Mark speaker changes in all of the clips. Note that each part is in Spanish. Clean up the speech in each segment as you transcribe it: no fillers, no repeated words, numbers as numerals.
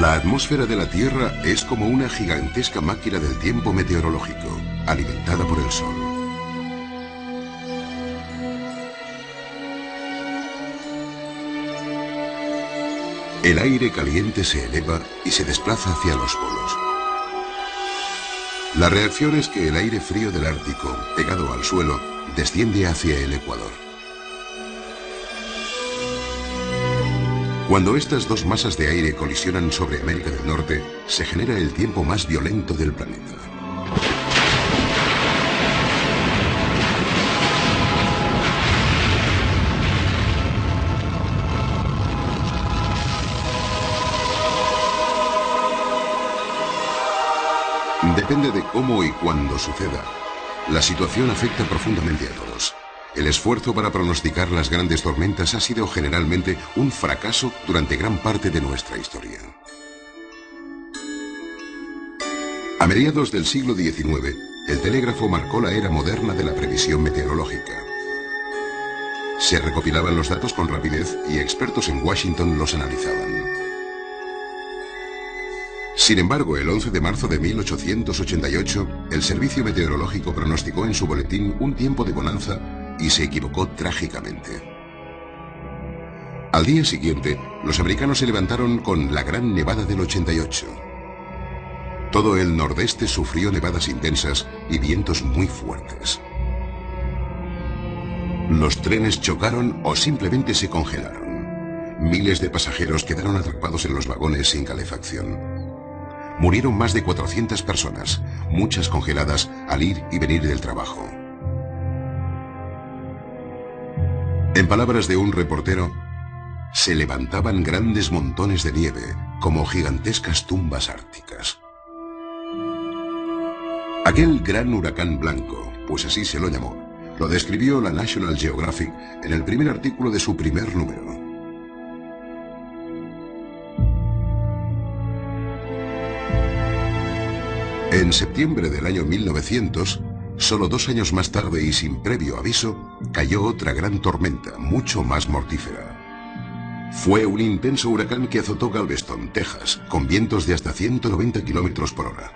Speaker 1: La atmósfera de la Tierra es como una gigantesca máquina del tiempo meteorológico, alimentada por el Sol. El aire caliente se eleva y se desplaza hacia los polos. La reacción es que el aire frío del Ártico, pegado al suelo, desciende hacia el Ecuador. Cuando estas dos masas de aire colisionan sobre América del Norte, se genera el tiempo más violento del planeta. Depende de cómo y cuándo suceda. La situación afecta profundamente a todos. El esfuerzo para pronosticar las grandes tormentas ha sido generalmente un fracaso durante gran parte de nuestra historia. A mediados del siglo XIX, el telégrafo marcó la era moderna de la previsión meteorológica. Se recopilaban los datos con rapidez y expertos en Washington los analizaban. Sin embargo, el 11 de marzo de 1888, el Servicio Meteorológico pronosticó en su boletín un tiempo de bonanza y se equivocó trágicamente. Al día siguiente, los americanos se levantaron con la Gran Nevada del 88. Todo el nordeste sufrió nevadas intensas y vientos muy fuertes. Los trenes chocaron o simplemente se congelaron. Miles de pasajeros quedaron atrapados en los vagones sin calefacción. Murieron más de 400 personas, muchas congeladas al ir y venir del trabajo. En palabras de un reportero, se levantaban grandes montones de nieve, como gigantescas tumbas árticas. Aquel gran huracán blanco, pues así se lo llamó, lo describió la National Geographic en el primer artículo de su primer número. En septiembre del año 1900, solo 2 años más tarde y sin previo aviso, cayó otra gran tormenta, mucho más mortífera. Fue un intenso huracán que azotó Galveston, Texas, con vientos de hasta 190 kilómetros por hora.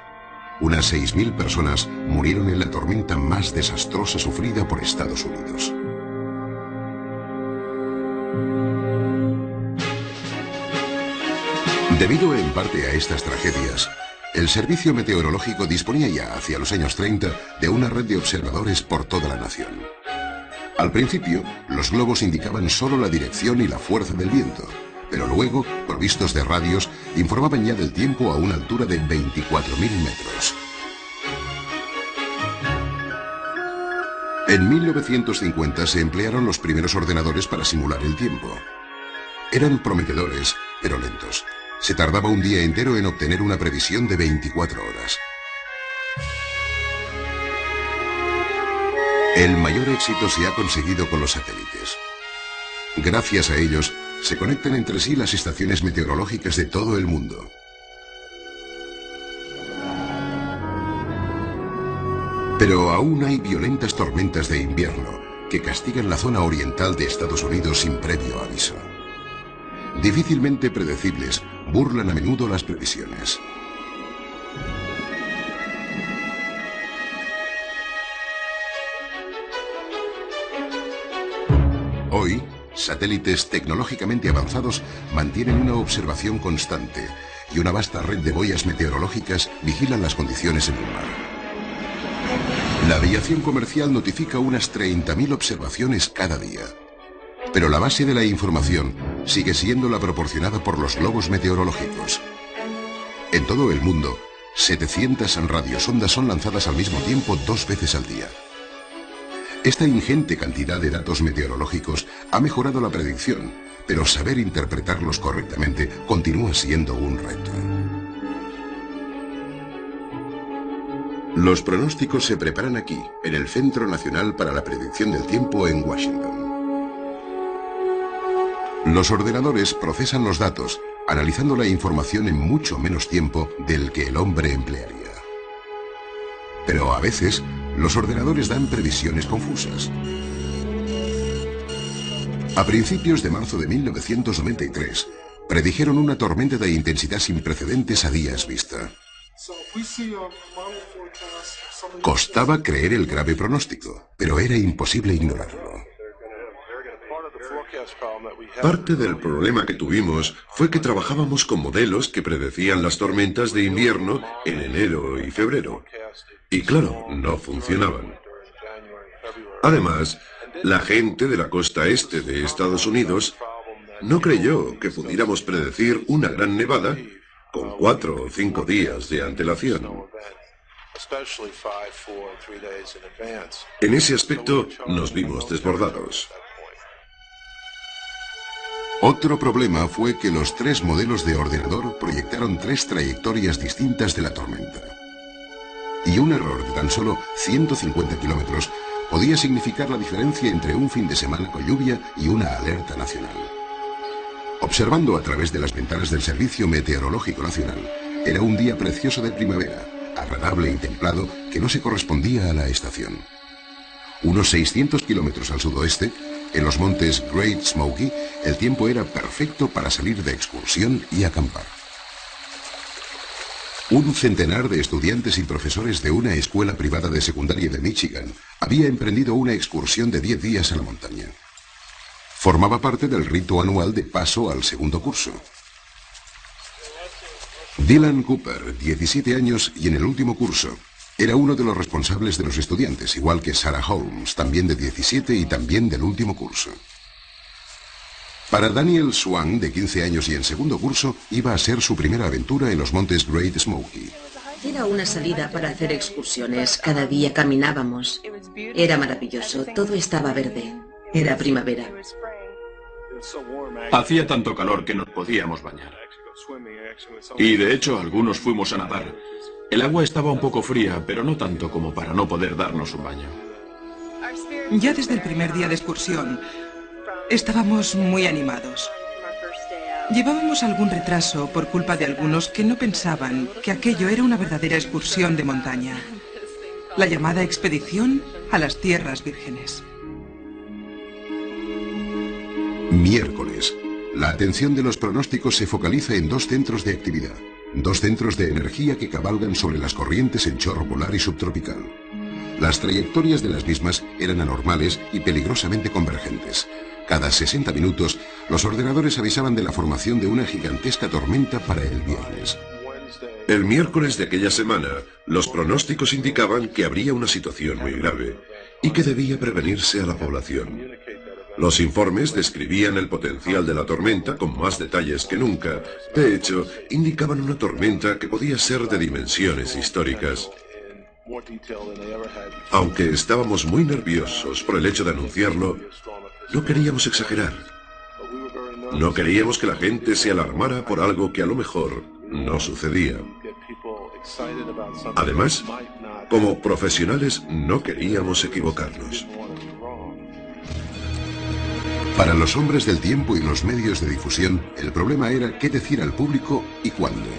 Speaker 1: Unas 6.000 personas murieron en la tormenta más desastrosa sufrida por Estados Unidos. Debido en parte a estas tragedias, el Servicio Meteorológico disponía ya hacia los años 30 de una red de observadores por toda la nación. Al principio, los globos indicaban solo la dirección y la fuerza del viento, pero luego, provistos de radios, informaban ya del tiempo a una altura de 24.000 metros. En 1950 se emplearon los primeros ordenadores para simular el tiempo. Eran prometedores, pero lentos. Se tardaba un día entero en obtener una previsión de 24 horas. El mayor éxito se ha conseguido con los satélites. Gracias a ellos, se conectan entre sí las estaciones meteorológicas de todo el mundo. Pero aún hay violentas tormentas de invierno que castigan la zona oriental de Estados Unidos sin previo aviso. Difícilmente predecibles, burlan a menudo las previsiones. Hoy, satélites tecnológicamente avanzados mantienen una observación constante y una vasta red de boyas meteorológicas vigilan las condiciones en el mar. La aviación comercial notifica unas 30.000 observaciones cada día. Pero la base de la información sigue siendo la proporcionada por los globos meteorológicos. En todo el mundo, 700 radiosondas son lanzadas al mismo tiempo 2 veces al día. Esta ingente cantidad de datos meteorológicos ha mejorado la predicción, pero saber interpretarlos correctamente continúa siendo un reto. Los pronósticos se preparan aquí, en el Centro Nacional para la Predicción del Tiempo en Washington. Los ordenadores procesan los datos, analizando la información en mucho menos tiempo del que el hombre emplearía. Pero a veces, los ordenadores dan previsiones confusas. A principios de marzo de 1993, predijeron una tormenta de intensidad sin precedentes a días vista. Costaba creer el grave pronóstico, pero era imposible ignorarlo.
Speaker 2: Parte del problema que tuvimos fue que trabajábamos con modelos que predecían las tormentas de invierno en enero y febrero. Y claro, no funcionaban. Además, la gente de la costa este de Estados Unidos no creyó que pudiéramos predecir una gran nevada con 4 o 5 días de antelación. En ese aspecto nos vimos desbordados.
Speaker 1: Otro problema fue que los 3 modelos de ordenador proyectaron 3 trayectorias distintas de la tormenta. Y un error de tan solo 150 kilómetros podía significar la diferencia entre un fin de semana con lluvia y una alerta nacional. Observando a través de las ventanas del Servicio Meteorológico Nacional, era un día precioso de primavera, agradable y templado, que no se correspondía a la estación. Unos 600 kilómetros al sudoeste, en los montes Great Smoky, el tiempo era perfecto para salir de excursión y acampar. Un centenar de estudiantes y profesores de una escuela privada de secundaria de Michigan había emprendido una excursión de 10 días a la montaña. Formaba parte del rito anual de paso al segundo curso. Dylan Cooper, 17 años y en el último curso, era uno de los responsables de los estudiantes, igual que Sarah Holmes, también de 17 y también del último curso. Para Daniel Swan, de 15 años y en segundo curso, iba a ser su primera aventura en los montes Great Smoky.
Speaker 3: Era una salida para hacer excursiones. Cada día caminábamos. Era maravilloso. Todo estaba verde. Era primavera.
Speaker 4: Hacía tanto calor que nos podíamos bañar. Y de hecho, algunos fuimos a nadar. El agua estaba un poco fría, pero no tanto como para no poder darnos un baño.
Speaker 5: Ya desde el primer día de excursión, estábamos muy animados. Llevábamos algún retraso por culpa de algunos que no pensaban que aquello era una verdadera excursión de montaña. La llamada expedición a las Tierras Vírgenes.
Speaker 1: Miércoles. La atención de los pronósticos se focaliza en 2 centros de actividad. 2 centros de energía que cabalgan sobre las corrientes en chorro polar y subtropical. Las trayectorias de las mismas eran anormales y peligrosamente convergentes. Cada 60 minutos, los ordenadores avisaban de la formación de una gigantesca tormenta para el viernes.
Speaker 2: El miércoles de aquella semana, los pronósticos indicaban que habría una situación muy grave y que debía prevenirse a la población. Los informes describían el potencial de la tormenta con más detalles que nunca. De hecho, indicaban una tormenta que podía ser de dimensiones históricas. Aunque estábamos muy nerviosos por el hecho de anunciarlo, no queríamos exagerar. No queríamos que la gente se alarmara por algo que a lo mejor no sucedía. Además, como profesionales no queríamos equivocarnos.
Speaker 1: Para los hombres del tiempo y los medios de difusión, el problema era qué decir al público y cuándo.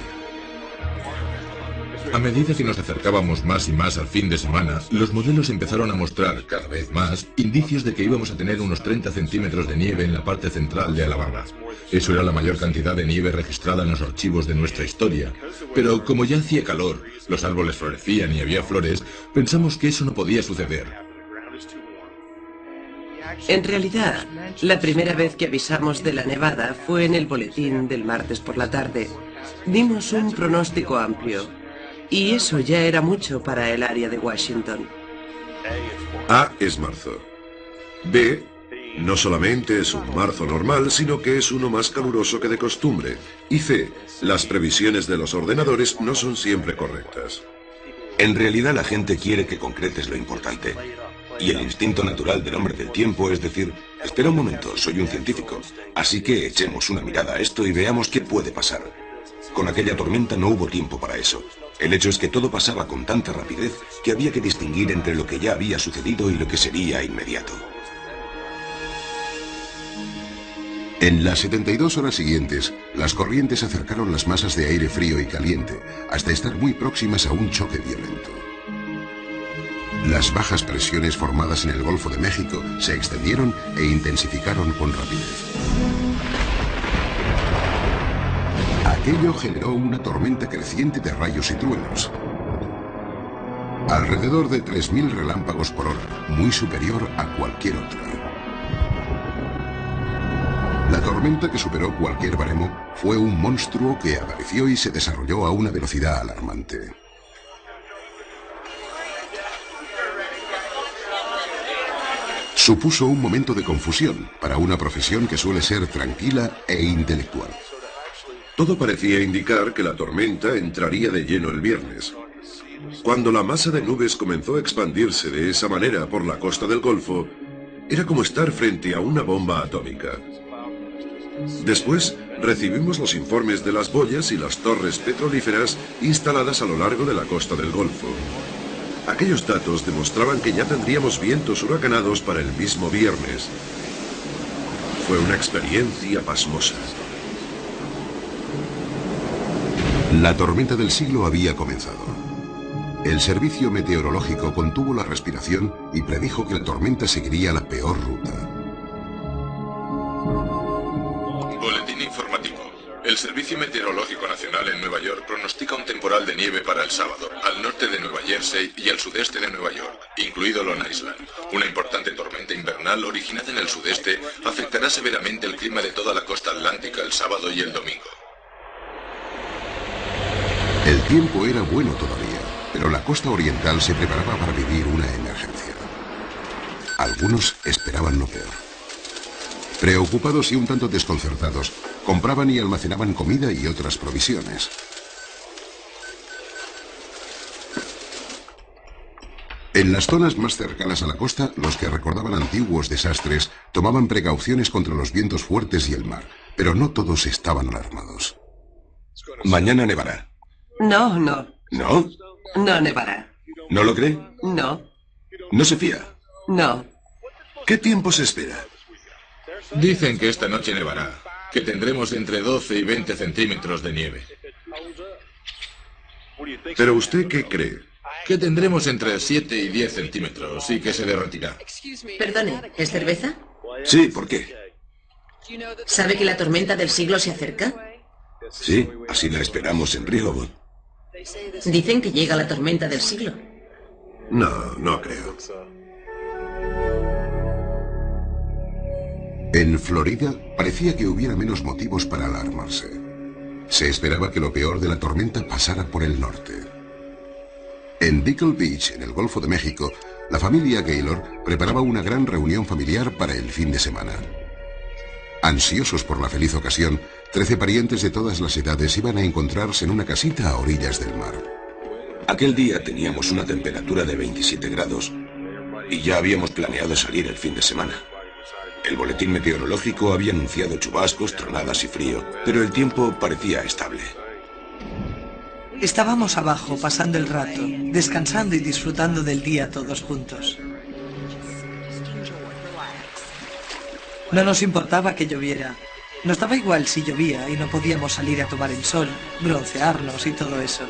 Speaker 6: A medida que nos acercábamos más y más al fin de semana, los modelos empezaron a mostrar cada vez más indicios de que íbamos a tener unos 30 centímetros de nieve en la parte central de Alabama. Eso era la mayor cantidad de nieve registrada en los archivos de nuestra historia. Pero como ya hacía calor, los árboles florecían y había flores, pensamos que eso no podía suceder.
Speaker 3: En realidad, la primera vez que avisamos de la nevada fue en el boletín del martes por la tarde. Dimos un pronóstico amplio, y eso ya era mucho para el área de Washington.
Speaker 2: A es marzo. B no solamente es un marzo normal, sino que es uno más caluroso que de costumbre. Y C, las previsiones de los ordenadores no son siempre correctas.
Speaker 7: En realidad la gente quiere que concretes lo importante. Y el instinto natural del hombre del tiempo es decir, espera un momento, soy un científico, así que echemos una mirada a esto y veamos qué puede pasar. Con aquella tormenta no hubo tiempo para eso. El hecho es que todo pasaba con tanta rapidez que había que distinguir entre lo que ya había sucedido y lo que sería inmediato.
Speaker 1: En las 72 horas siguientes, las corrientes acercaron las masas de aire frío y caliente, hasta estar muy próximas a un choque violento. Las bajas presiones formadas en el Golfo de México se extendieron e intensificaron con rapidez. Aquello generó una tormenta creciente de rayos y truenos. Alrededor de 3000 relámpagos por hora, muy superior a cualquier otra. La tormenta, que superó cualquier baremo, fue un monstruo que apareció y se desarrolló a una velocidad alarmante. Supuso un momento de confusión para una profesión que suele ser tranquila e intelectual.
Speaker 2: Todo parecía indicar que la tormenta entraría de lleno el viernes. Cuando la masa de nubes comenzó a expandirse de esa manera por la costa del Golfo, era como estar frente a una bomba atómica. Después, recibimos los informes de las boyas y las torres petrolíferas instaladas a lo largo de la costa del Golfo. Aquellos datos demostraban que ya tendríamos vientos huracanados para el mismo viernes. Fue una experiencia pasmosa.
Speaker 1: La tormenta del siglo había comenzado. El servicio meteorológico contuvo la respiración y predijo que la tormenta seguiría la peor ruta.
Speaker 6: Boletín informativo. El Servicio Meteorológico Nacional en Nueva York pronostica un temporal de nieve para el sábado, al norte de Nueva Jersey y al sudeste de Nueva York, incluido Long Island. Una importante tormenta invernal originada en el sudeste afectará severamente el clima de toda la costa atlántica el sábado y el domingo.
Speaker 1: El tiempo era bueno todavía, pero la costa oriental se preparaba para vivir una emergencia. Algunos esperaban lo peor. Preocupados y un tanto desconcertados, compraban y almacenaban comida y otras provisiones. En las zonas más cercanas a la costa, los que recordaban antiguos desastres tomaban precauciones contra los vientos fuertes y el mar, pero no todos estaban alarmados.
Speaker 7: Mañana nevará.
Speaker 3: No, no.
Speaker 7: ¿No?
Speaker 3: No nevará.
Speaker 7: ¿No lo cree?
Speaker 3: No.
Speaker 7: ¿No se fía?
Speaker 3: No.
Speaker 2: ¿Qué tiempo se espera?
Speaker 6: Dicen que esta noche nevará, que tendremos entre 12 y 20 centímetros de nieve.
Speaker 2: ¿Pero usted qué cree?
Speaker 6: Que tendremos entre 7 y 10 centímetros y que se derretirá.
Speaker 8: Perdone, ¿es cerveza?
Speaker 7: Sí, ¿por qué?
Speaker 8: ¿Sabe que la tormenta del siglo se acerca?
Speaker 7: Sí, así la esperamos en Rehoboth.
Speaker 8: Dicen que llega la tormenta del siglo.
Speaker 2: No, no creo.
Speaker 1: En Florida parecía que hubiera menos motivos para alarmarse. Se esperaba que lo peor de la tormenta pasara por el norte. En Deacle Beach, en el Golfo de México, la familia Gaylor preparaba una gran reunión familiar para el fin de semana. Ansiosos por la feliz ocasión, 13 parientes de todas las edades iban a encontrarse en una casita a orillas del mar.
Speaker 7: Aquel día teníamos una temperatura de 27 grados y ya habíamos planeado salir el fin de semana. El boletín meteorológico había anunciado chubascos, tronadas y frío, pero el tiempo parecía estable.
Speaker 5: Estábamos abajo, pasando el rato, descansando y disfrutando del día todos juntos. No nos importaba que lloviera. Nos daba igual si llovía y no podíamos salir a tomar el sol, broncearnos y todo eso.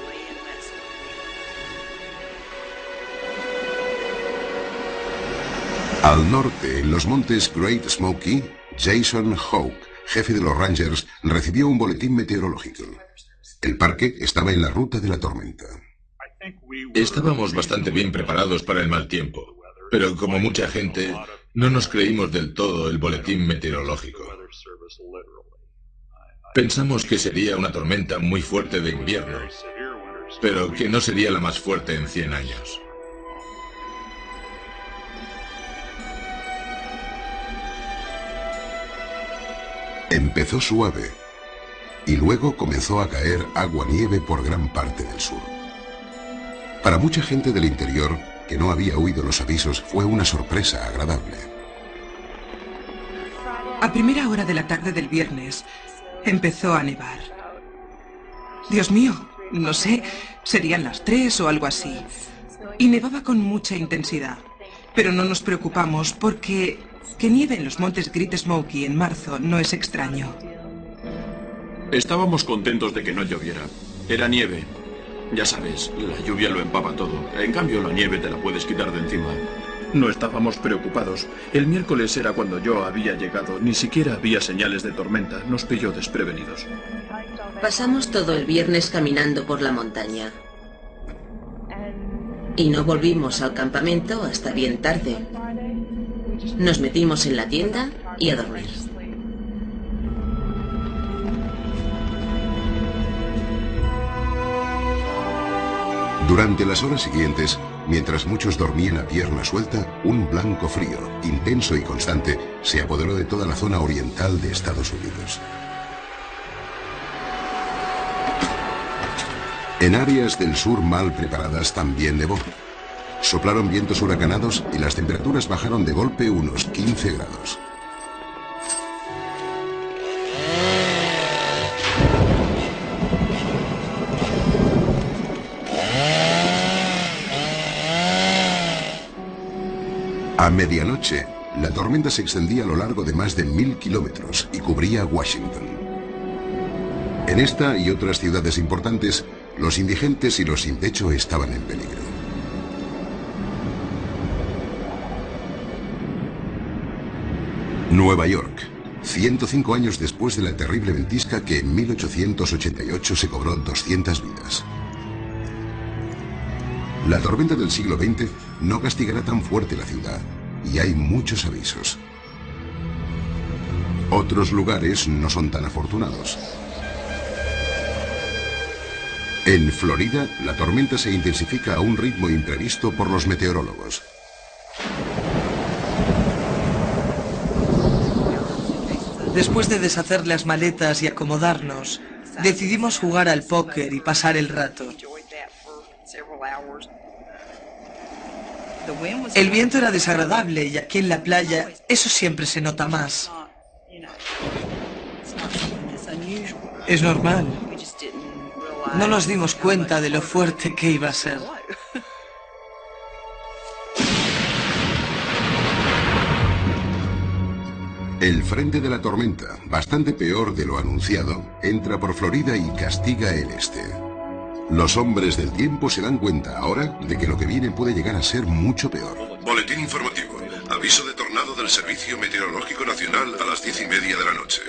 Speaker 1: Al norte, en los montes Great Smoky, Jason Hawke, jefe de los Rangers, recibió un boletín meteorológico. El parque estaba en la ruta de la tormenta.
Speaker 6: Estábamos bastante bien preparados para el mal tiempo, pero como mucha gente, no nos creímos del todo el boletín meteorológico. Pensamos que sería una tormenta muy fuerte de invierno, pero que no sería la más fuerte en 100 años.
Speaker 1: Empezó suave y luego comenzó a caer agua-nieve por gran parte del sur. Para mucha gente del interior, que no había oído los avisos, fue una sorpresa agradable.
Speaker 5: A primera hora de la tarde del viernes, empezó a nevar. Dios mío, no sé, serían las 3 o algo así. Y nevaba con mucha intensidad. Pero no nos preocupamos porque que nieve en los montes Great Smoky en marzo no es extraño.
Speaker 4: Estábamos contentos de que no lloviera. Era nieve. Ya sabes, la lluvia lo empapa todo. En cambio, la nieve te la puedes quitar de encima. No estábamos preocupados. El miércoles era cuando yo había llegado. Ni siquiera había señales de tormenta. Nos pilló desprevenidos.
Speaker 8: Pasamos todo el viernes caminando por la montaña. Y no volvimos al campamento hasta bien tarde. Nos metimos en la tienda y a dormir.
Speaker 1: Durante las horas siguientes, mientras muchos dormían a pierna suelta, un blanco frío, intenso y constante, se apoderó de toda la zona oriental de Estados Unidos. En áreas del sur mal preparadas también nevó. Soplaron vientos huracanados y las temperaturas bajaron de golpe unos 15 grados. A medianoche, la tormenta se extendía a lo largo de más de 1000 kilómetros y cubría Washington. En esta y otras ciudades importantes, los indigentes y los sin techo estaban en peligro. Nueva York, 105 años después de la terrible ventisca que en 1888 se cobró 200 vidas. La tormenta del siglo XX no castigará tan fuerte la ciudad, y hay muchos avisos. Otros lugares no son tan afortunados. En Florida, la tormenta se intensifica a un ritmo imprevisto por los meteorólogos.
Speaker 9: Después de deshacer las maletas y acomodarnos, decidimos jugar al póker y pasar el rato. El viento era desagradable y aquí en la playa eso siempre se nota más. Es normal. No nos dimos cuenta de lo fuerte que iba a ser.
Speaker 1: El frente de la tormenta, bastante peor de lo anunciado, entra por Florida y castiga el este. Los hombres del tiempo se dan cuenta ahora de que lo que viene puede llegar a ser mucho peor.
Speaker 2: Boletín informativo. Aviso de tornado del Servicio Meteorológico Nacional a las 10:30 de la noche.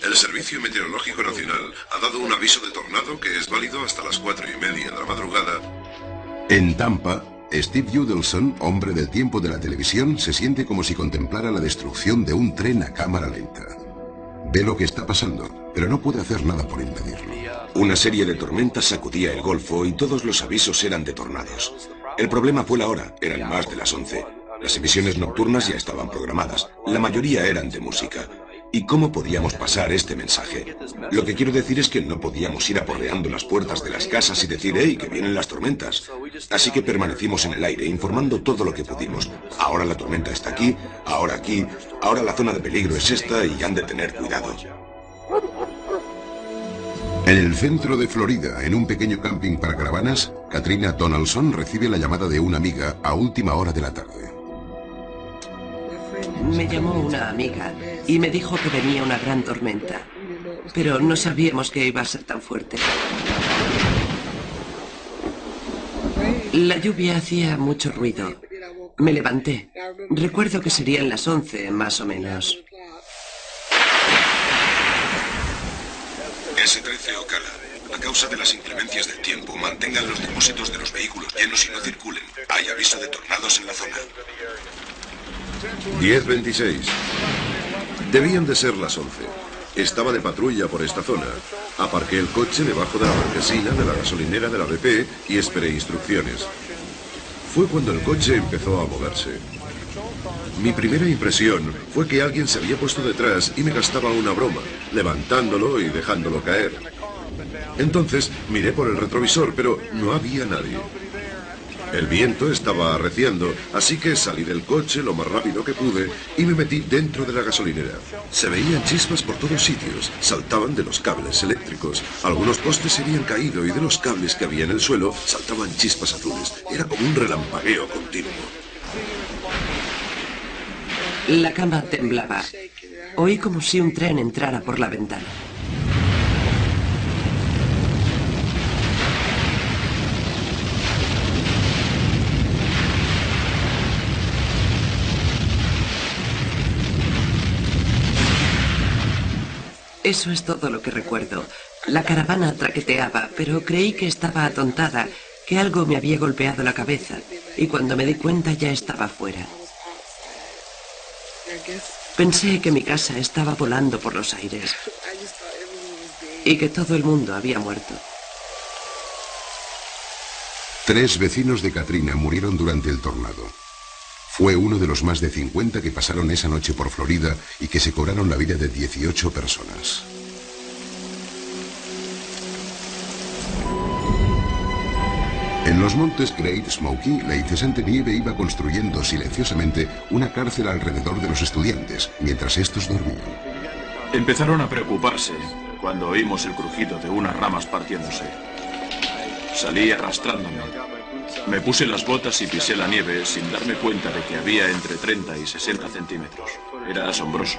Speaker 2: El Servicio Meteorológico Nacional ha dado un aviso de tornado que es válido hasta las 4:30 de la madrugada.
Speaker 1: En Tampa, Steve Judelson, hombre del tiempo de la televisión, se siente como si contemplara la destrucción de un tren a cámara lenta. Ve lo que está pasando, pero no puede hacer nada por impedirlo.
Speaker 7: Una serie de tormentas sacudía el Golfo y todos los avisos eran de tornados. El problema fue la hora, eran más de las 11. Las emisiones nocturnas ya estaban programadas, la mayoría eran de música. ¿Y cómo podíamos pasar este mensaje? Lo que quiero decir es que no podíamos ir aporreando las puertas de las casas y decir, ¡hey, que vienen las tormentas! Así que permanecimos en el aire, informando todo lo que pudimos. Ahora la tormenta está aquí, ahora la zona de peligro es esta y han de tener cuidado.
Speaker 1: En el centro de Florida, en un pequeño camping para caravanas, Katrina Donaldson recibe la llamada de una amiga a última hora de la tarde.
Speaker 3: Me llamó una amiga y me dijo que venía una gran tormenta, pero no sabíamos que iba a ser tan fuerte. La lluvia hacía mucho ruido. Me levanté. Recuerdo que serían las 11, más o menos.
Speaker 7: S-13 Ocala. A causa de las inclemencias del tiempo, mantengan los depósitos de los vehículos llenos y no circulen. Hay aviso de tornados en la zona.
Speaker 2: 10:26. Debían de ser las 11. Estaba de patrulla por esta zona. Aparqué el coche debajo de la marquesina de la gasolinera de la BP y esperé instrucciones. Fue cuando el coche empezó a moverse. Mi primera impresión fue que alguien se había puesto detrás y me gastaba una broma, levantándolo y dejándolo caer. Entonces miré por el retrovisor, pero no había nadie. El viento estaba arreciando, así que salí del coche lo más rápido que pude y me metí dentro de la gasolinera. Se veían chispas por todos sitios, saltaban de los cables eléctricos. Algunos postes se habían caído y de los cables que había en el suelo saltaban chispas azules. Era como un relampagueo continuo.
Speaker 3: La cama temblaba. Oí como si un tren entrara por la ventana. Eso es todo lo que recuerdo. La caravana traqueteaba, pero creí que estaba atontada, que algo me había golpeado la cabeza, y cuando me di cuenta ya estaba fuera. Pensé que mi casa estaba volando por los aires y que todo el mundo había muerto.
Speaker 1: 3 vecinos de Katrina murieron durante el tornado. Fue uno de los más de 50 que pasaron esa noche por Florida y que se cobraron la vida de 18 personas. En los montes Great Smoky, la incesante nieve iba construyendo silenciosamente una cárcel alrededor de los estudiantes, mientras estos dormían.
Speaker 4: Empezaron a preocuparse cuando oímos el crujido de unas ramas partiéndose. Salí arrastrándome. Me puse las botas y pisé la nieve sin darme cuenta de que había entre 30 y 60 centímetros. Era asombroso.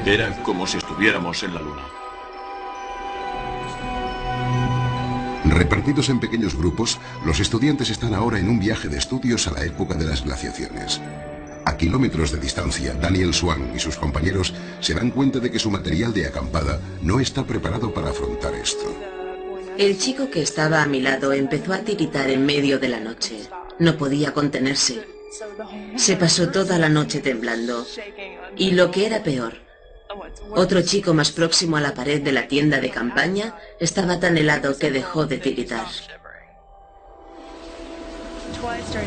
Speaker 4: Era como si estuviéramos en la luna.
Speaker 1: Repartidos en pequeños grupos, los estudiantes están ahora en un viaje de estudios a la época de las glaciaciones. A kilómetros de distancia, Daniel Swan y sus compañeros se dan cuenta de que su material de acampada no está preparado para afrontar esto.
Speaker 8: El chico que estaba a mi lado empezó a tiritar en medio de la noche. No podía contenerse. Se pasó toda la noche temblando. Y lo que era peor, otro chico más próximo a la pared de la tienda de campaña estaba tan helado que dejó de tiritar.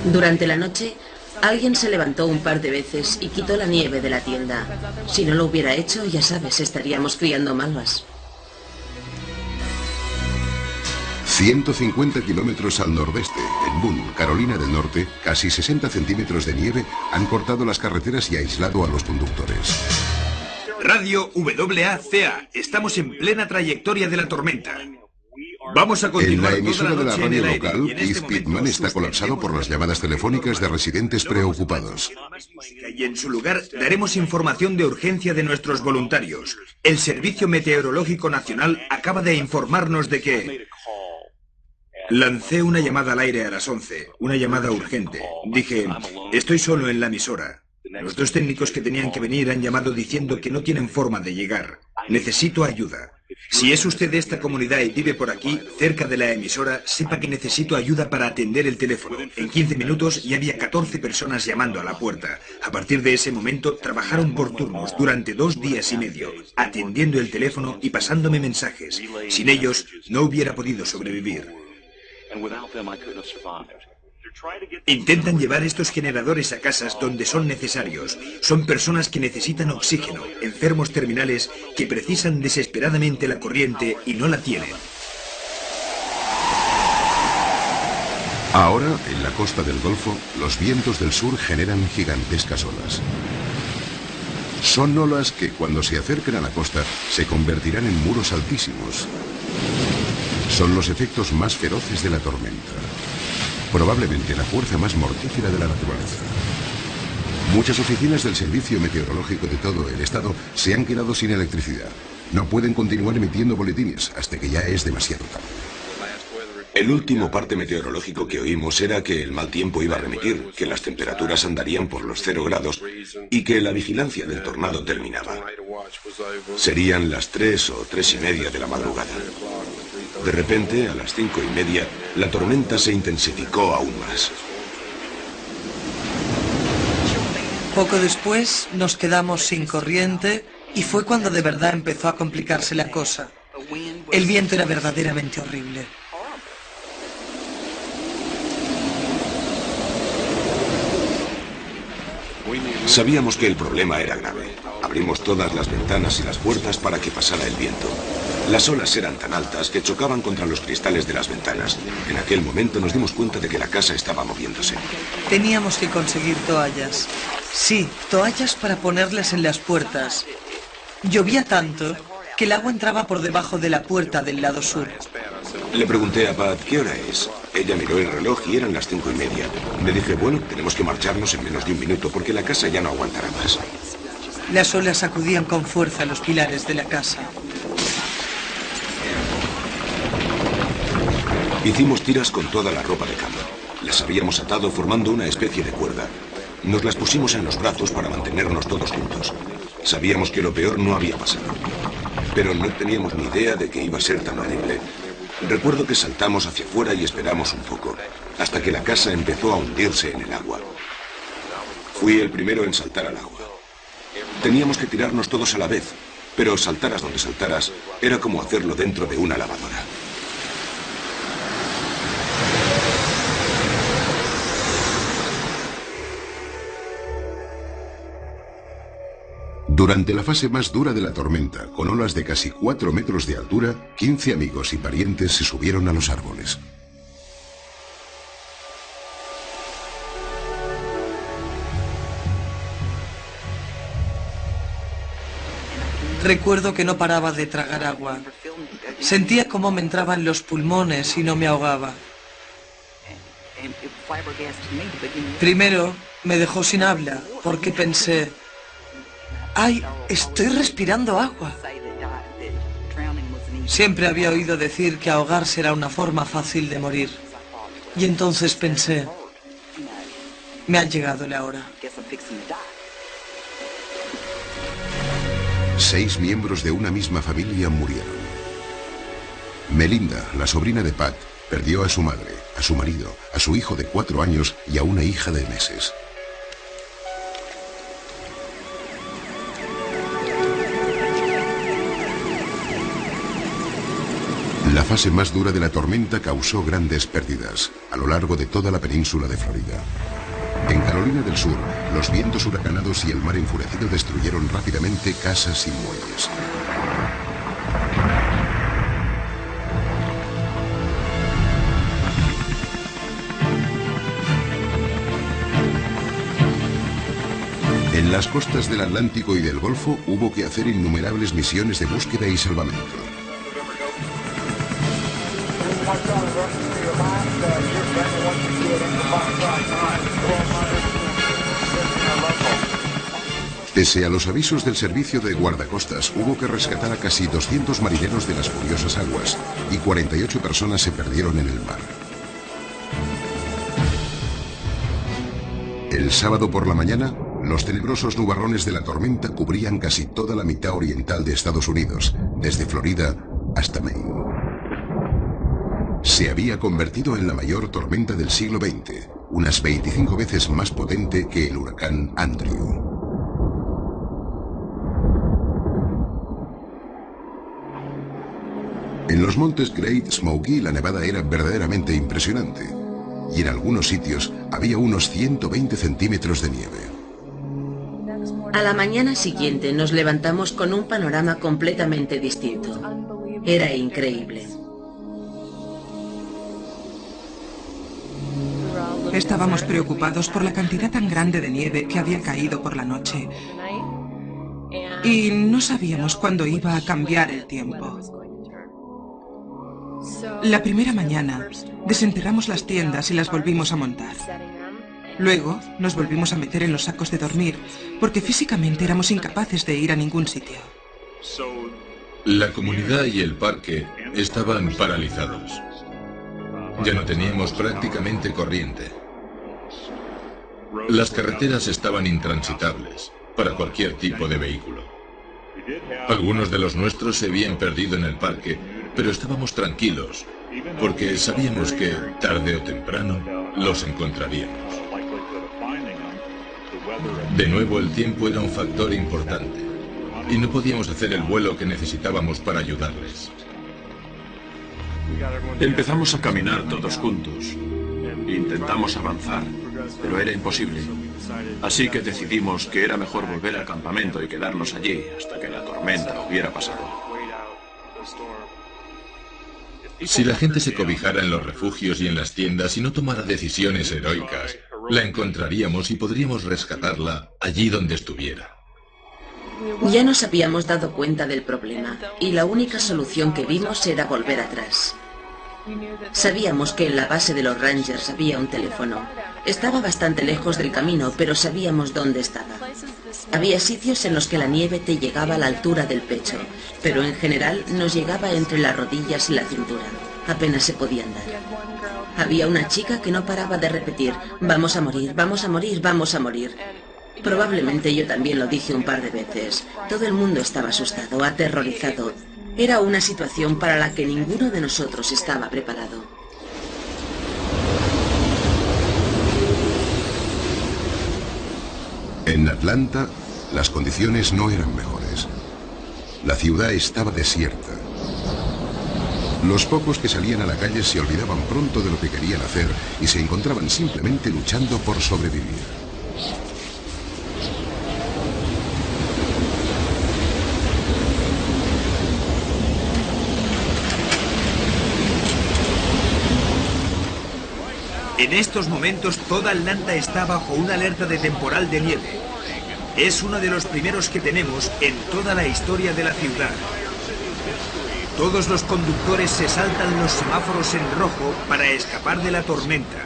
Speaker 8: Durante la noche, alguien se levantó un par de veces y quitó la nieve de la tienda. Si no lo hubiera hecho, ya sabes, estaríamos criando malvas.
Speaker 1: 150 kilómetros al nordeste, en Boone, Carolina del Norte, casi 60 centímetros de nieve han cortado las carreteras y aislado a los conductores.
Speaker 10: Radio WACA, estamos en plena trayectoria de la tormenta. Vamos a continuar.
Speaker 1: En la emisora de la radio local, Keith Pittman está colapsado por las llamadas telefónicas de residentes preocupados.
Speaker 10: Y en su lugar daremos información de urgencia de nuestros voluntarios. El Servicio Meteorológico Nacional acaba de informarnos de que... Lancé una llamada al aire a las 11, una llamada urgente. Dije, estoy solo en la emisora. Los 2 técnicos que tenían que venir han llamado diciendo que no tienen forma de llegar. Necesito ayuda. Si es usted de esta comunidad y vive por aquí, cerca de la emisora, sepa que necesito ayuda para atender el teléfono. En 15 minutos ya había 14 personas llamando a la puerta. A partir de ese momento, trabajaron por turnos durante 2 días y medio, atendiendo el teléfono y pasándome mensajes. Sin ellos, no hubiera podido sobrevivir. Intentan llevar estos generadores a casas donde son necesarios. Son personas que necesitan oxígeno, enfermos terminales que precisan desesperadamente la corriente y no la tienen.
Speaker 1: Ahora, en la costa del Golfo, los vientos del sur generan gigantescas olas. Son olas que, cuando se acerquen a la costa, se convertirán en muros altísimos. Son los efectos más feroces de la tormenta. Probablemente la fuerza más mortífera de la naturaleza. Muchas oficinas del Servicio Meteorológico de todo el estado se han quedado sin electricidad. No pueden continuar emitiendo boletines hasta que ya es demasiado tarde.
Speaker 7: El último parte meteorológico que oímos era que el mal tiempo iba a remitir, que las temperaturas andarían por los 0 grados y que la vigilancia del tornado terminaba. Serían las 3 o 3:30 de la madrugada. De repente, a las 5:30, la tormenta se intensificó aún más.
Speaker 9: Poco después nos quedamos sin corriente y fue cuando de verdad empezó a complicarse la cosa. El viento era verdaderamente horrible.
Speaker 7: Sabíamos que el problema era grave. Abrimos todas las ventanas y las puertas para que pasara el viento. Las olas eran tan altas que chocaban contra los cristales de las ventanas. En aquel momento nos dimos cuenta de que la casa estaba moviéndose.
Speaker 9: Teníamos que conseguir toallas. Sí, toallas para ponerlas en las puertas. Llovía tanto que el agua entraba por debajo de la puerta del lado sur.
Speaker 7: Le pregunté a Pat, ¿qué hora es? Ella miró el reloj y eran las 5:30. Le dije, bueno, tenemos que marcharnos en menos de un minuto porque la casa ya no aguantará más.
Speaker 9: Las olas sacudían con fuerza los pilares de la casa.
Speaker 7: Hicimos tiras con toda la ropa de cama. Las habíamos atado formando una especie de cuerda. Nos las pusimos en los brazos para mantenernos todos juntos. Sabíamos que lo peor no había pasado, pero no teníamos ni idea de que iba a ser tan horrible. Recuerdo que saltamos hacia afuera y esperamos un poco, hasta que la casa empezó a hundirse en el agua. Fui el primero en saltar al agua. Teníamos que tirarnos todos a la vez, pero saltaras donde saltaras, era como hacerlo dentro de una lavadora.
Speaker 1: Durante la fase más dura de la tormenta, con olas de casi 4 metros de altura, 15 amigos y parientes se subieron a los árboles.
Speaker 9: Recuerdo que no paraba de tragar agua. Sentía cómo me entraba en los pulmones y no me ahogaba. Primero me dejó sin habla porque pensé: ¡ay, estoy respirando agua! Siempre había oído decir que ahogarse era una forma fácil de morir. Y entonces pensé: me ha llegado la hora.
Speaker 1: 6 miembros de una misma familia murieron. Melinda, la sobrina de Pat, perdió a su madre, a su marido, a su hijo de 4 años y a una hija de meses. La fase más dura de la tormenta causó grandes pérdidas a lo largo de toda la península de Florida. En Carolina del Sur, los vientos huracanados y el mar enfurecido destruyeron rápidamente casas y muelles. En las costas del Atlántico y del Golfo hubo que hacer innumerables misiones de búsqueda y salvamento. Pese a los avisos del servicio de guardacostas, hubo que rescatar a casi 200 marineros de las furiosas aguas y 48 personas se perdieron en el mar. El sábado por la mañana, los tenebrosos nubarrones de la tormenta cubrían casi toda la mitad oriental de Estados Unidos, desde Florida hasta Maine. Se había convertido en la mayor tormenta del siglo XX, unas 25 veces más potente que el huracán Andrew. En los montes Great Smoky la nevada era verdaderamente impresionante, y en algunos sitios había unos 120 centímetros de nieve.
Speaker 8: A la mañana siguiente nos levantamos con un panorama completamente distinto. Era increíble.
Speaker 5: Estábamos preocupados por la cantidad tan grande de nieve que había caído por la noche. Y no sabíamos cuándo iba a cambiar el tiempo. La primera mañana desenterramos las tiendas y las volvimos a montar. Luego nos volvimos a meter en los sacos de dormir porque físicamente éramos incapaces de ir a ningún sitio.
Speaker 6: La comunidad y el parque estaban paralizados. Ya no teníamos prácticamente corriente. Las carreteras estaban intransitables para cualquier tipo de vehículo. Algunos de los nuestros se habían perdido en el parque, pero estábamos tranquilos, porque sabíamos que, tarde o temprano, los encontraríamos. De nuevo, el tiempo era un factor importante, y no podíamos hacer el vuelo que necesitábamos para ayudarles.
Speaker 4: Empezamos a caminar todos juntos. Intentamos avanzar, pero era imposible. Así que decidimos que era mejor volver al campamento y quedarnos allí hasta que la tormenta hubiera pasado.
Speaker 6: Si la gente se cobijara en los refugios y en las tiendas y no tomara decisiones heroicas, la encontraríamos y podríamos rescatarla allí donde estuviera.
Speaker 8: Ya nos habíamos dado cuenta del problema y la única solución que vimos era volver atrás. Sabíamos que en la base de los Rangers había un teléfono. Estaba bastante lejos del camino, pero sabíamos dónde estaba. Había sitios en los que la nieve te llegaba a la altura del pecho, pero en general nos llegaba entre las rodillas y la cintura. Apenas se podía andar. Había una chica que no paraba de repetir: vamos a morir, vamos a morir, vamos a morir. Probablemente yo también lo dije un par de veces. Todo el mundo estaba asustado, aterrorizado. Era una situación para la que ninguno de nosotros estaba preparado.
Speaker 1: En Atlanta, las condiciones no eran mejores. La ciudad estaba desierta. Los pocos que salían a la calle se olvidaban pronto de lo que querían hacer y se encontraban simplemente luchando por sobrevivir.
Speaker 10: En estos momentos toda Atlanta está bajo una alerta de temporal de nieve. Es uno de los primeros que tenemos en toda la historia de la ciudad. Todos los conductores se saltan los semáforos en rojo para escapar de la tormenta.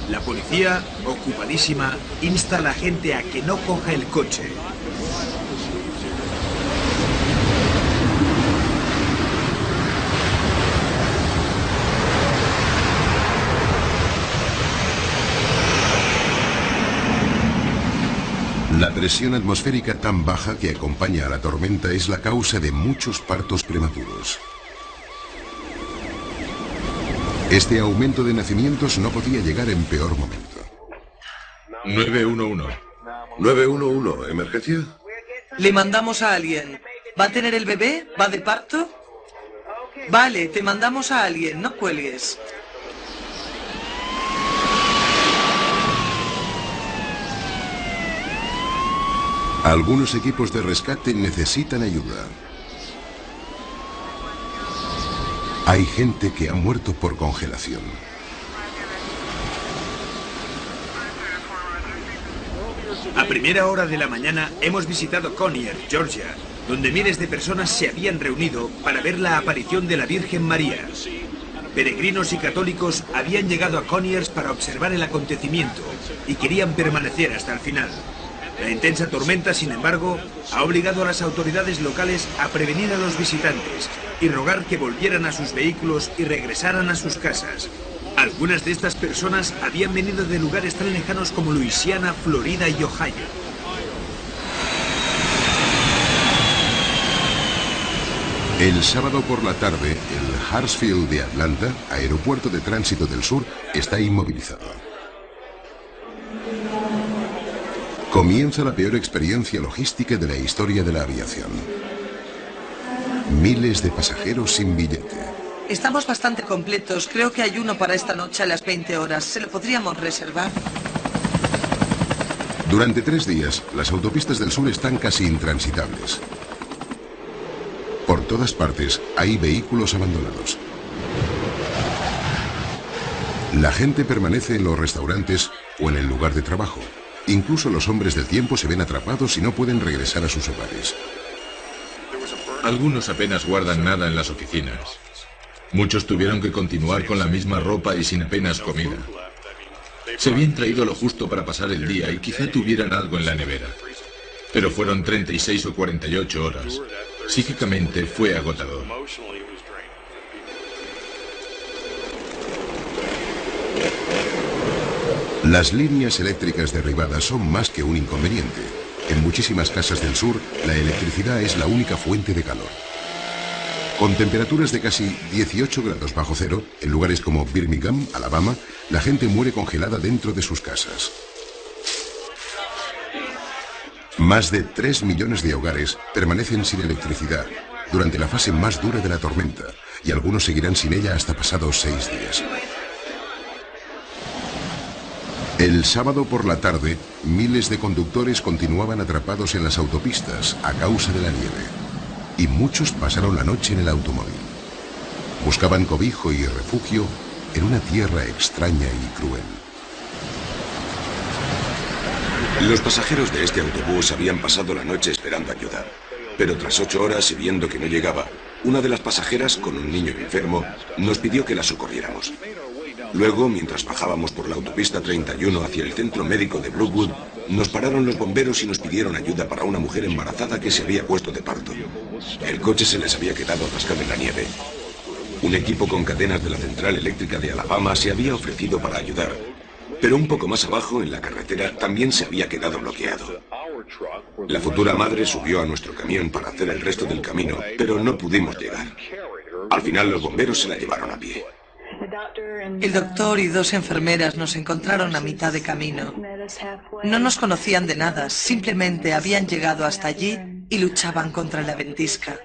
Speaker 10: La policía, ocupadísima, insta a la gente a que no coja el coche.
Speaker 1: La presión atmosférica tan baja que acompaña a la tormenta es la causa de muchos partos prematuros. Este aumento de nacimientos no podía llegar en peor momento.
Speaker 6: 911.
Speaker 2: 911, ¿emergencia?
Speaker 9: Le mandamos a alguien. ¿Va a tener el bebé? ¿Va de parto? Vale, te mandamos a alguien, no cuelgues.
Speaker 1: Algunos equipos de rescate necesitan ayuda. Hay gente que ha muerto por congelación.
Speaker 10: A primera hora de la mañana hemos visitado Conyers, Georgia, donde miles de personas se habían reunido para ver la aparición de la Virgen María. Peregrinos y católicos habían llegado a Conyers para observar el acontecimiento y querían permanecer hasta el final. La intensa tormenta, sin embargo, ha obligado a las autoridades locales a prevenir a los visitantes y rogar que volvieran a sus vehículos y regresaran a sus casas. Algunas de estas personas habían venido de lugares tan lejanos como Luisiana, Florida y Ohio.
Speaker 1: El sábado por la tarde, el Hartsfield de Atlanta, aeropuerto de tránsito del sur, está inmovilizado. Comienza la peor experiencia logística de la historia de la aviación. Miles de pasajeros sin billete.
Speaker 9: Estamos bastante completos. Creo que hay uno para esta noche a las 20 horas. ¿Se lo podríamos reservar?
Speaker 1: Durante 3 días, las autopistas del sur están casi intransitables. Por todas partes hay vehículos abandonados. La gente permanece en los restaurantes o en el lugar de trabajo. Incluso los hombres del tiempo se ven atrapados y no pueden regresar a sus hogares.
Speaker 6: Algunos apenas guardan nada en las oficinas. Muchos tuvieron que continuar con la misma ropa y sin apenas comida. Se habían traído lo justo para pasar el día y quizá tuvieran algo en la nevera. Pero fueron 36 o 48 horas. Psíquicamente fue agotador.
Speaker 1: Las líneas eléctricas derribadas son más que un inconveniente. En muchísimas casas del sur, la electricidad es la única fuente de calor. Con temperaturas de casi 18 grados bajo cero, en lugares como Birmingham, Alabama, la gente muere congelada dentro de sus casas. Más de 3 millones de hogares permanecen sin electricidad durante la fase más dura de la tormenta, y algunos seguirán sin ella hasta pasados 6 días. El sábado por la tarde, miles de conductores continuaban atrapados en las autopistas a causa de la nieve, y muchos pasaron la noche en el automóvil. Buscaban cobijo y refugio en una tierra extraña y cruel.
Speaker 7: Los pasajeros de este autobús habían pasado la noche esperando ayuda, pero tras 8 horas y viendo que no llegaba, una de las pasajeras, con un niño enfermo, nos pidió que la socorriéramos. Luego, mientras bajábamos por la autopista 31 hacia el centro médico de Brookwood, nos pararon los bomberos y nos pidieron ayuda para una mujer embarazada que se había puesto de parto. El coche se les había quedado atascado en la nieve. Un equipo con cadenas de la central eléctrica de Alabama se había ofrecido para ayudar, pero un poco más abajo, en la carretera, también se había quedado bloqueado. La futura madre subió a nuestro camión para hacer el resto del camino, pero no pudimos llegar. Al final los bomberos se la llevaron a pie.
Speaker 9: El doctor y 2 enfermeras nos encontraron a mitad de camino. No nos conocían de nada, simplemente habían llegado hasta allí y luchaban contra la ventisca.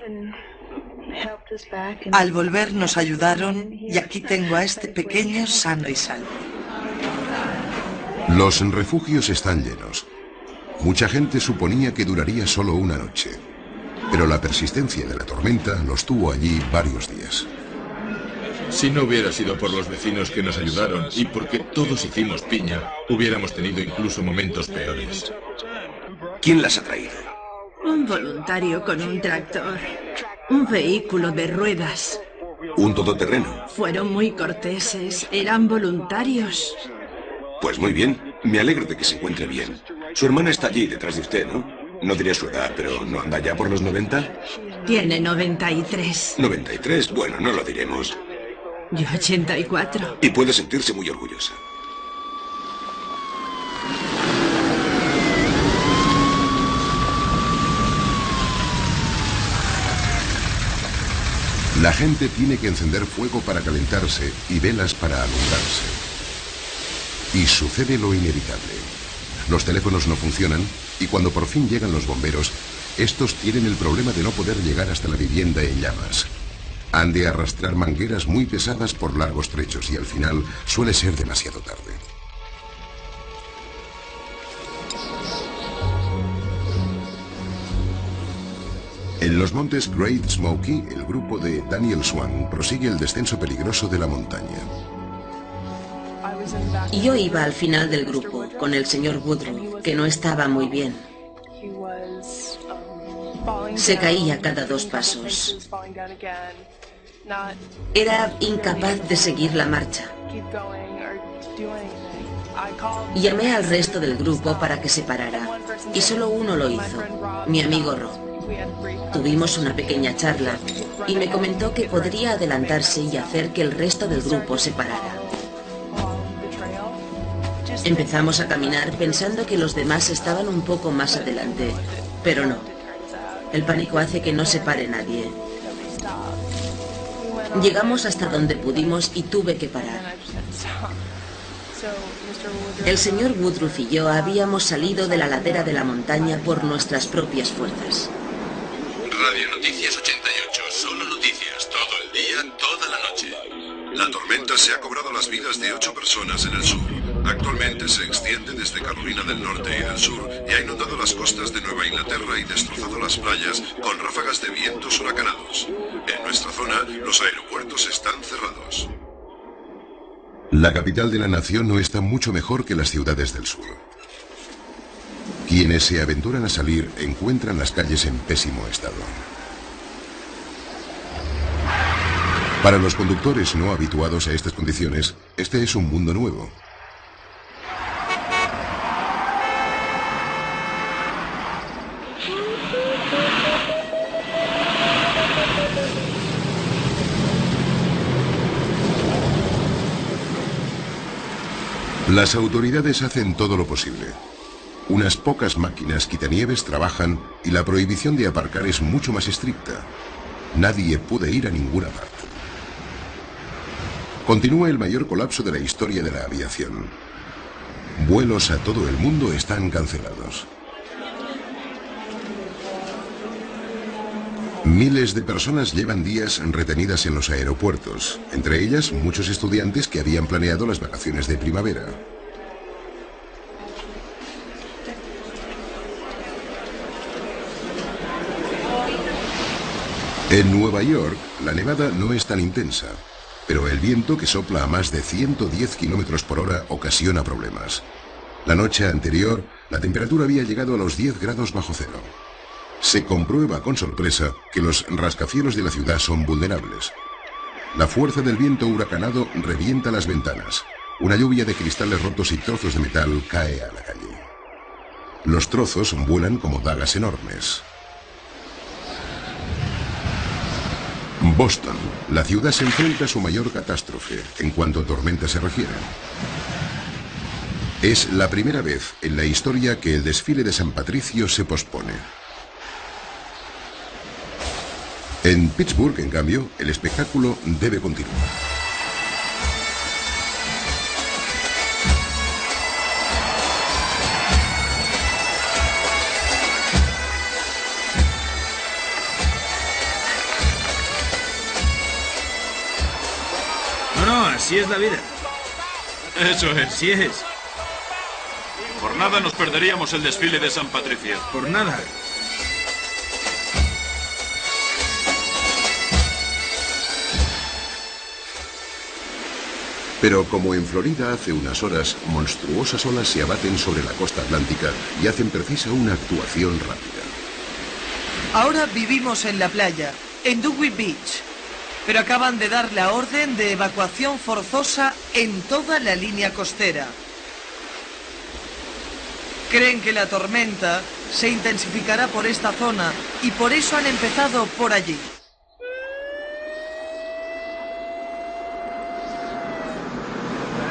Speaker 9: Al volver nos ayudaron y aquí tengo a este pequeño sano y salvo.
Speaker 1: Los refugios están llenos. Mucha gente suponía que duraría solo una noche, pero la persistencia de la tormenta los tuvo allí varios días.
Speaker 6: Si no hubiera sido por los vecinos que nos ayudaron y porque todos hicimos piña, hubiéramos tenido incluso momentos peores.
Speaker 7: ¿Quién las ha traído?
Speaker 11: Un voluntario con un tractor. Un vehículo de ruedas.
Speaker 7: ¿Un todoterreno?
Speaker 11: Fueron muy corteses. Eran voluntarios.
Speaker 7: Pues muy bien. Me alegro de que se encuentre bien. Su hermana está allí, detrás de usted, ¿no? No diré su edad, pero ¿no anda ya por los 90?
Speaker 11: Tiene 93.
Speaker 7: 93, bueno, no lo diremos.
Speaker 11: Yo 84.
Speaker 7: Y puede sentirse muy orgullosa.
Speaker 1: La gente tiene que encender fuego para calentarse y velas para alumbrarse. Y sucede lo inevitable. Los teléfonos no funcionan y cuando por fin llegan los bomberos, estos tienen el problema de no poder llegar hasta la vivienda en llamas. Han de arrastrar mangueras muy pesadas por largos trechos y al final suele ser demasiado tarde. En los montes Great Smoky, el grupo de Daniel Swan prosigue el descenso peligroso de la montaña.
Speaker 8: Yo iba al final del grupo, con el señor Woodrow, que no estaba muy bien. Se caía cada 2 pasos. Era incapaz de seguir la marcha. Llamé al resto del grupo para que se parara, y solo uno lo hizo, mi amigo Rob. Tuvimos una pequeña charla, y me comentó que podría adelantarse y hacer que el resto del grupo se parara. Empezamos a caminar pensando que los demás estaban un poco más adelante, pero no. El pánico hace que no se pare nadie. Llegamos hasta donde pudimos y tuve que parar. El señor Woodruff y yo habíamos salido de la ladera de la montaña por nuestras propias fuerzas.
Speaker 2: Radio Noticias 88, solo noticias, todo el día, toda la noche. La tormenta se ha cobrado las vidas de 8 personas en el sur. Actualmente se extiende desde Carolina del Norte y del Sur y ha inundado las costas de Nueva Inglaterra y destrozado las playas con ráfagas de vientos huracanados. En nuestra zona, los aeropuertos están cerrados.
Speaker 1: La capital de la nación no está mucho mejor que las ciudades del sur. Quienes se aventuran a salir encuentran las calles en pésimo estado. Para los conductores no habituados a estas condiciones, este es un mundo nuevo. Las autoridades hacen todo lo posible. Unas pocas máquinas quitanieves trabajan y la prohibición de aparcar es mucho más estricta. Nadie puede ir a ninguna parte. Continúa el mayor colapso de la historia de la aviación. Vuelos a todo el mundo están cancelados. Miles de personas llevan días retenidas en los aeropuertos, entre ellas muchos estudiantes que habían planeado las vacaciones de primavera. En Nueva York, la nevada no es tan intensa, pero el viento que sopla a más de 110 km por hora ocasiona problemas. La noche anterior, la temperatura había llegado a los 10 grados bajo cero. Se comprueba con sorpresa que los rascacielos de la ciudad son vulnerables. La fuerza del viento huracanado revienta las ventanas. Una lluvia de cristales rotos y trozos de metal cae a la calle. Los trozos vuelan como dagas enormes. Boston, la ciudad se enfrenta a su mayor catástrofe en cuanto a tormenta se refiere. Es la primera vez en la historia que el desfile de San Patricio se pospone. En Pittsburgh, en cambio, el espectáculo debe continuar.
Speaker 10: No, así es la vida.
Speaker 4: Eso es.
Speaker 10: Así es.
Speaker 4: Por nada nos perderíamos el desfile de San Patricio.
Speaker 10: Por nada.
Speaker 1: Pero como en Florida hace unas horas, monstruosas olas se abaten sobre la costa atlántica y hacen precisa una actuación rápida.
Speaker 9: Ahora vivimos en la playa, en Dewey Beach, pero acaban de dar la orden de evacuación forzosa en toda la línea costera. Creen que la tormenta se intensificará por esta zona y por eso han empezado por allí.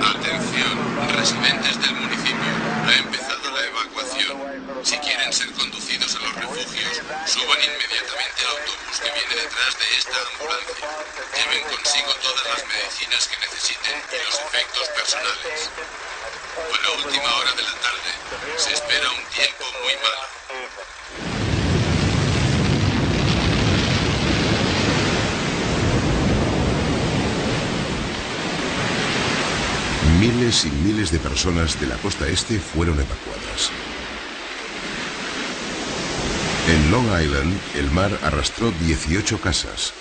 Speaker 6: Atención, residentes del municipio. Ha empezado la evacuación. Si quieren ser conducidos a los refugios, suban inmediatamente al autobús que viene detrás de esta ambulancia. Lleven consigo todas las medicinas que necesiten y los efectos personales. Para última hora de la tarde, se espera un tiempo muy malo.
Speaker 1: Miles y miles de personas de la costa este fueron evacuadas. En Long Island, el mar arrastró 18 casas.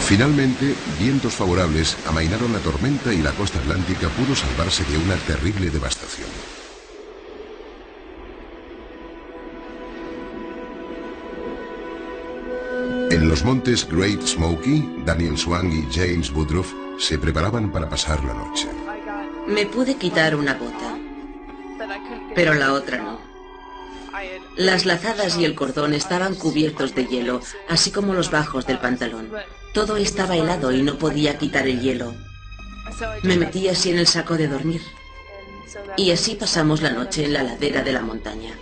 Speaker 1: Finalmente, vientos favorables amainaron la tormenta y la costa atlántica pudo salvarse de una terrible devastación. En los montes Great Smoky, Daniel Swan y James Woodruff se preparaban para pasar la noche.
Speaker 8: Me pude quitar una bota, pero la otra no. Las lazadas y el cordón estaban cubiertos de hielo, así como los bajos del pantalón. Todo estaba helado y no podía quitar el hielo. Me metí así en el saco de dormir. Y así pasamos la noche en la ladera de la montaña.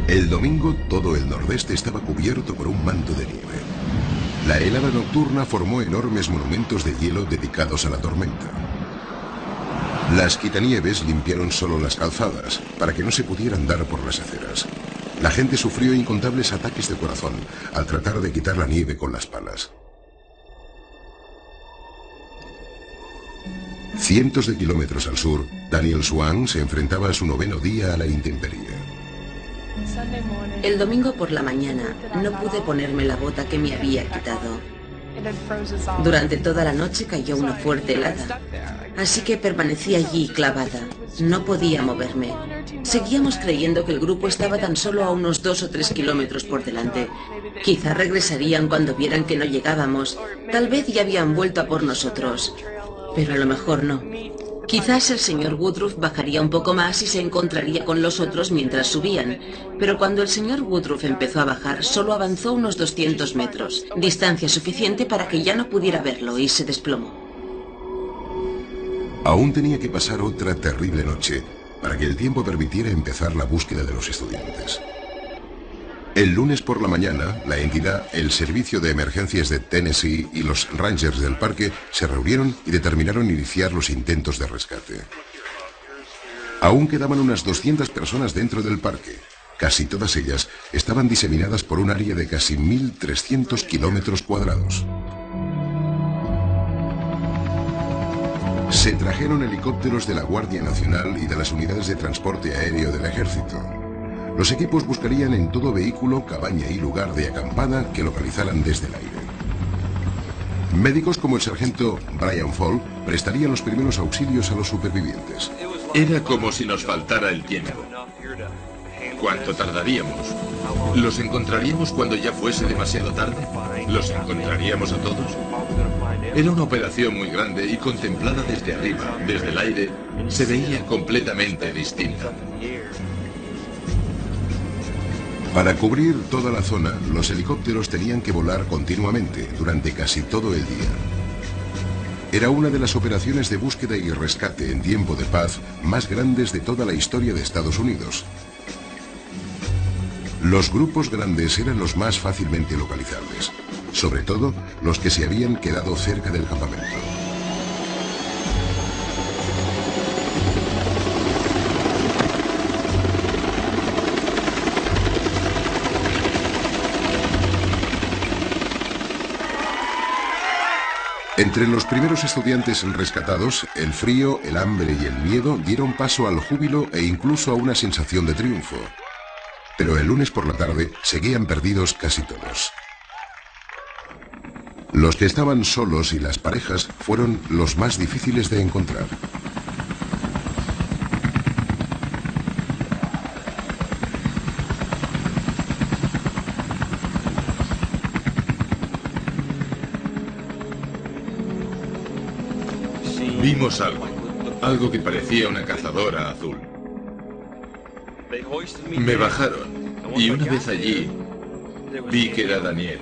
Speaker 1: El domingo todo el nordeste estaba cubierto por un manto de nieve. La helada nocturna formó enormes monumentos de hielo dedicados a la tormenta. Las quitanieves limpiaron solo las calzadas, para que no se pudiera andar por las aceras. La gente sufrió incontables ataques de corazón al tratar de quitar la nieve con las palas. Cientos de kilómetros al sur, Daniel Swan se enfrentaba a su 9º día a la intemperie.
Speaker 8: El domingo por la mañana no pude ponerme la bota que me había quitado. Durante toda la noche cayó una fuerte helada, así que permanecí allí clavada. No podía moverme. Seguíamos creyendo que el grupo estaba tan solo a unos 2 o 3 kilómetros por delante. Quizá regresarían cuando vieran que no llegábamos. Tal vez ya habían vuelto a por nosotros, pero a lo mejor no. Quizás el señor Woodruff bajaría un poco más y se encontraría con los otros mientras subían, pero cuando el señor Woodruff empezó a bajar, solo avanzó unos 200 metros, distancia suficiente para que ya no pudiera verlo, y se desplomó.
Speaker 1: Aún tenía que pasar otra terrible noche para que el tiempo permitiera empezar la búsqueda de los estudiantes. El lunes por la mañana, la entidad, el Servicio de Emergencias de Tennessee y los Rangers del parque se reunieron y determinaron iniciar los intentos de rescate. Aún quedaban unas 200 personas dentro del parque. Casi todas ellas estaban diseminadas por un área de casi 1.300 kilómetros cuadrados. Se trajeron helicópteros de la Guardia Nacional y de las unidades de transporte aéreo del ejército. Los equipos buscarían en todo vehículo, cabaña y lugar de acampada que localizaran desde el aire. Médicos como el sargento Brian Fall prestarían los primeros auxilios a los supervivientes.
Speaker 6: Era como si nos faltara el tiempo. ¿Cuánto tardaríamos? ¿Los encontraríamos cuando ya fuese demasiado tarde? ¿Los encontraríamos a todos? Era una operación muy grande y contemplada desde arriba, desde el aire, se veía completamente distinta.
Speaker 1: Para cubrir toda la zona, los helicópteros tenían que volar continuamente durante casi todo el día. Era una de las operaciones de búsqueda y rescate en tiempo de paz más grandes de toda la historia de Estados Unidos. Los grupos grandes eran los más fácilmente localizables, sobre todo los que se habían quedado cerca del campamento. Entre los primeros estudiantes rescatados, el frío, el hambre y el miedo dieron paso al júbilo e incluso a una sensación de triunfo. Pero el lunes por la tarde seguían perdidos casi todos. Los que estaban solos y las parejas fueron los más difíciles de encontrar.
Speaker 6: Vimos algo que parecía una cazadora azul. Me bajaron y una vez allí vi que era Daniel.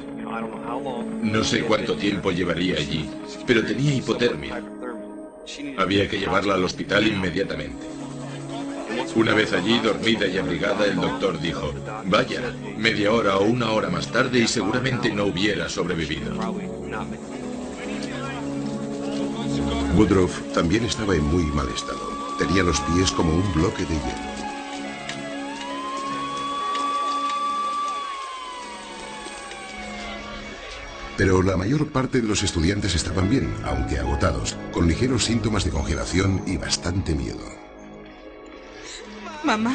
Speaker 6: No sé cuánto tiempo llevaría allí, pero tenía hipotermia. Había que llevarla al hospital inmediatamente. Una vez allí, dormida y abrigada, el doctor dijo, vaya, media hora o una hora más tarde y seguramente no hubiera sobrevivido.
Speaker 1: Woodruff también estaba en muy mal estado. Tenía los pies como un bloque de hielo. Pero la mayor parte de los estudiantes estaban bien, aunque agotados, con ligeros síntomas de congelación y bastante miedo.
Speaker 5: Mamá.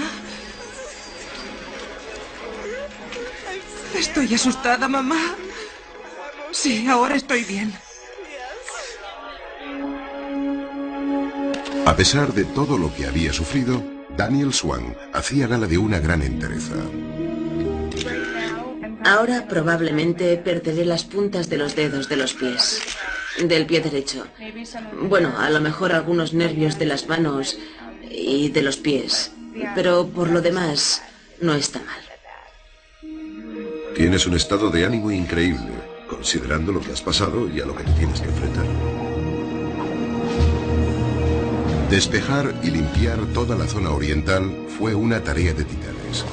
Speaker 5: Estoy asustada, mamá. Sí, ahora estoy bien.
Speaker 1: A pesar de todo lo que había sufrido, Daniel Swan hacía gala de una gran entereza.
Speaker 8: Ahora probablemente perderé las puntas de los dedos de los pies. Del pie derecho. Bueno, a lo mejor algunos nervios de las manos y de los pies. Pero por lo demás, no está mal.
Speaker 2: Tienes un estado de ánimo increíble, considerando lo que has pasado y a lo que te tienes que enfrentar.
Speaker 1: Despejar y limpiar toda la zona oriental fue una tarea de titanes.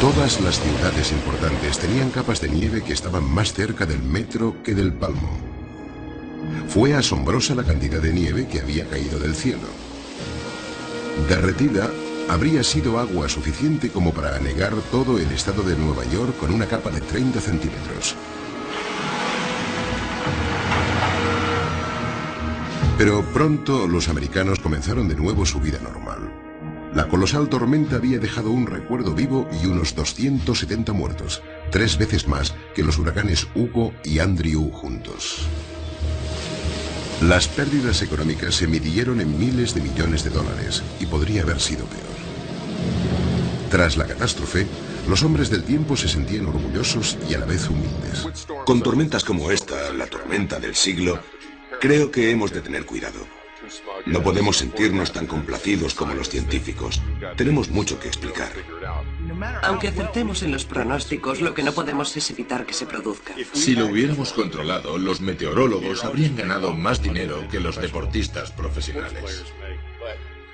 Speaker 1: Todas las ciudades importantes tenían capas de nieve que estaban más cerca del metro que del palmo. Fue asombrosa la cantidad de nieve que había caído del cielo. Derretida, habría sido agua suficiente como para anegar todo el estado de Nueva York con una capa de 30 centímetros. Pero pronto los americanos comenzaron de nuevo su vida normal. La colosal tormenta había dejado un recuerdo vivo y unos 270 muertos, 3 veces más que los huracanes Hugo y Andrew juntos. Las pérdidas económicas se midieron en miles de millones de dólares y podría haber sido peor. Tras la catástrofe, los hombres del tiempo se sentían orgullosos y a la vez humildes.
Speaker 7: Con tormentas como esta, la tormenta del siglo, creo que hemos de tener cuidado. No podemos sentirnos tan complacidos como los científicos. Tenemos mucho que explicar.
Speaker 3: Aunque acertemos en los pronósticos, lo que no podemos es evitar que se produzca.
Speaker 6: Si lo hubiéramos controlado, los meteorólogos habrían ganado más dinero que los deportistas profesionales.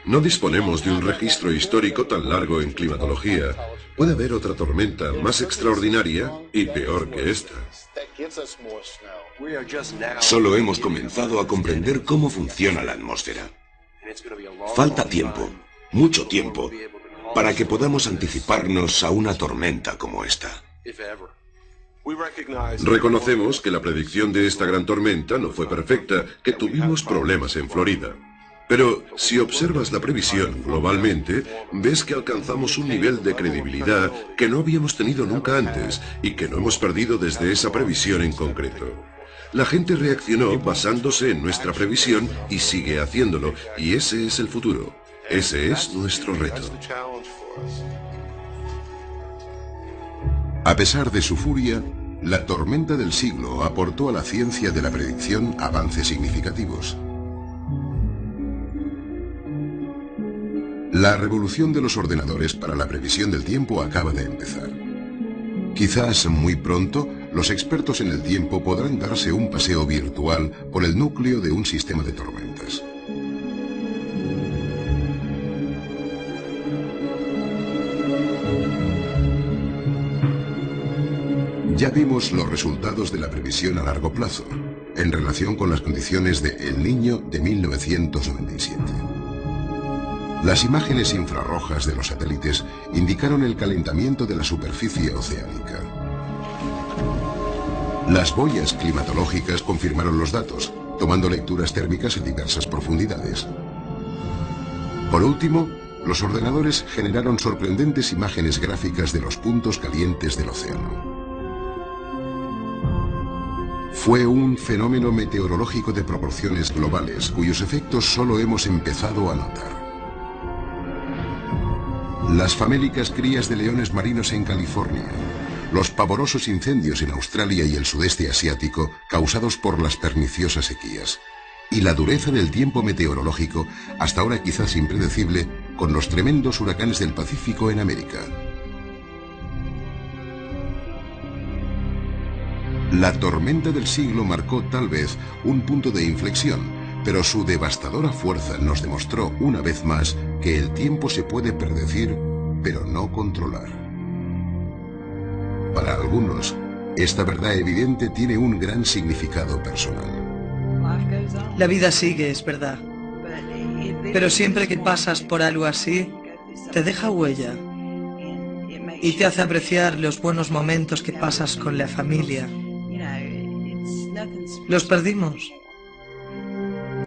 Speaker 2: No disponemos de un registro histórico tan largo en climatología. Puede haber otra tormenta más extraordinaria y peor que esta.
Speaker 7: Solo hemos comenzado a comprender cómo funciona la atmósfera. Falta tiempo, mucho tiempo, para que podamos anticiparnos a una tormenta como esta.
Speaker 2: Reconocemos que la predicción de esta gran tormenta no fue perfecta, que tuvimos problemas en Florida. Pero si observas la previsión globalmente, ves que alcanzamos un nivel de credibilidad que no habíamos tenido nunca antes y que no hemos perdido desde esa previsión en concreto. La gente reaccionó basándose en nuestra previsión y sigue haciéndolo, y ese es el futuro. Ese es nuestro reto.
Speaker 1: A pesar de su furia, la tormenta del siglo aportó a la ciencia de la predicción avances significativos. La revolución de los ordenadores para la previsión del tiempo acaba de empezar. Quizás muy pronto, los expertos en el tiempo podrán darse un paseo virtual por el núcleo de un sistema de tormentas. Ya vimos los resultados de la previsión a largo plazo, en relación con las condiciones de El Niño de 1997. Las imágenes infrarrojas de los satélites indicaron el calentamiento de la superficie oceánica. Las boyas climatológicas confirmaron los datos, tomando lecturas térmicas en diversas profundidades. Por último, los ordenadores generaron sorprendentes imágenes gráficas de los puntos calientes del océano. Fue un fenómeno meteorológico de proporciones globales, cuyos efectos solo hemos empezado a notar. Las famélicas crías de leones marinos en California, los pavorosos incendios en Australia y el sudeste asiático causados por las perniciosas sequías, y la dureza del tiempo meteorológico, hasta ahora quizás impredecible, con los tremendos huracanes del Pacífico en América. La tormenta del siglo marcó tal vez un punto de inflexión, pero su devastadora fuerza nos demostró una vez más que el tiempo se puede predecir, pero no controlar. Para algunos, esta verdad evidente tiene un gran significado personal.
Speaker 9: La vida sigue, es verdad. Pero siempre que pasas por algo así, te deja huella y te hace apreciar los buenos momentos que pasas con la familia. Los perdimos.